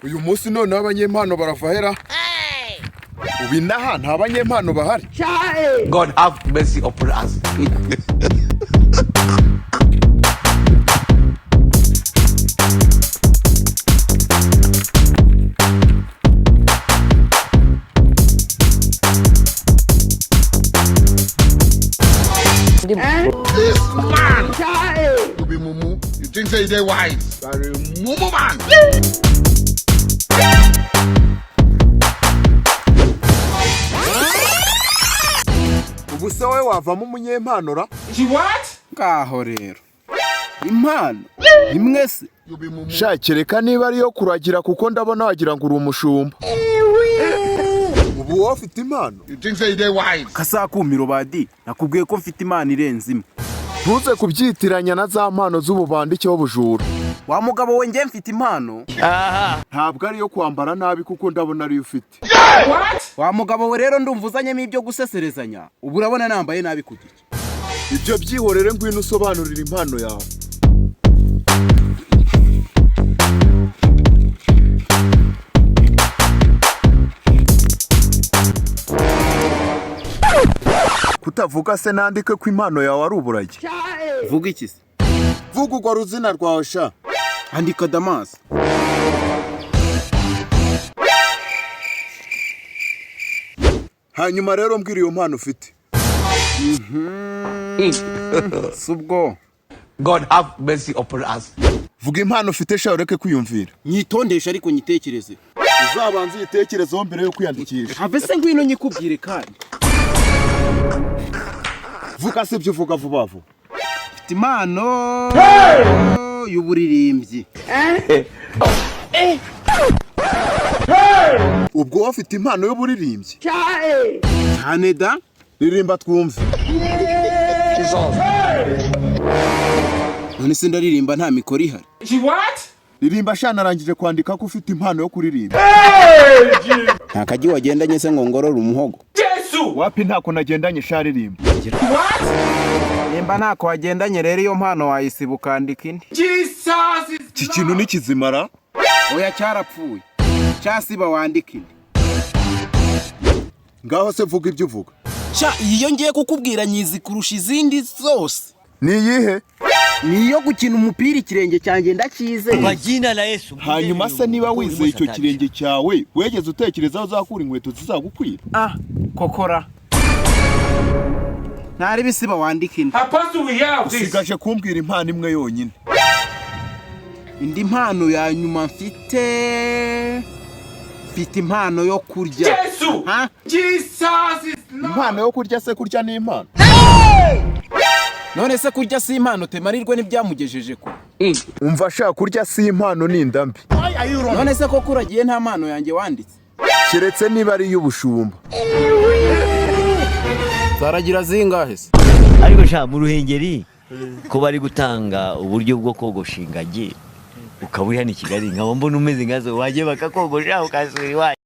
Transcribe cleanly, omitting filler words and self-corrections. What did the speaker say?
uyu munsi none abanyempano baravahera ubu inaha nta banyempano bahari. God have mercy upon us. This Man! You be mumu? You think say they wise? You are a mumu man! Ubu se wowe wavamo umunyempano ra? What? Ngaho rero impano imwe se You be mumu? Shakereka niba ariyo kuragira kuko ndabona wagira ngo uri umushumba. Ubu wowe ufite impano? You think say they wise? kasakumiro badi nakubwiye ko mfite imana irenze imwe. Ntuze kubyitiranya na za mpano z'ububandi cyo bujura. Wa mugabo we nge mfite impano Ntabwo ariyo kwambara nabi kuko ndabona ariyo ufite. What? wa mugabo we rero ndumvuzanyemo ibyo guseserezanya ubu urabona nambaye nabi kugira Ibyo byihorere ngwino usobanurira impano yawe. Kutavuga se nandike ko impano yawe ari uburage. vuga iki se Vuga urwo ruzina rwawe sha. andika Damas. Hanyuma rero mbwira iyo mpano ufite. Subwo God have mercy upon us. Vuga impano ufite sha ureke kwiyumvira. nyitondesha ariko nyitekereze Uzabanze uyitekerezeho mbere yo kwiyandikisha. have se ngwino nyikubwire kandi Vuga se ibyo uvuga vuba vuba. mfite impano y'uburirimbyi. Ubwo wowe ufite impano y'uburirimbyi. cyane da Ririmba twumve. none se ndaririmba nta mikoro ihari. What? Ririmba sha narangije kwandika ko ufite impano yo kuririmba. nta kajyi wagendanye se ngo ngorore umuhogo. Jesus! Wapi ntako nagendanye sha ririmba. What? nimba ntako wagendanye rero iyo mpano wayisiba ukandika indi. Jesus is Iki kintu ni kizimara. oya cyarapfuye cyasiba wandika indi. Ngaho se vuga ibyo uvuga. sha iyo ngiye kukubwira nyizi kurusha izindi zose. Ni iyihe? niyo gukina umupira ikirenge cyanjye ndakize. Kwa jina la Yesu. Hanyuma se niba wizeye icyo kirenge cyawe wegeze utekereza aho uzakura inkweto zizagukwira. kokora ntari bisiba wandika indi. Apostle, we have this. Usigaje kumbwira impano imwe yonyine. indi mpano ya nyuma mfite impano yo kurya. Jesus! Ha? Jesus is Lord. Impano yo kurya se kurya ni impano. none se kurya si impano temarirwe n'ibyamugejeje ko. Umva sha kurya si impano ni indambi. none se koko uragiye nta mpano yanjye wanditse. Keretse niba ari iy'ubushumba. zaragira zingahe se? Ariko sha mu Ruhengeri ko bari gutanga uburyo bwo kogosha ingagi ukaba uri hano i Kigali nkaba mbona umeze nkazo wagiye bakakogosha ukasura iwacu.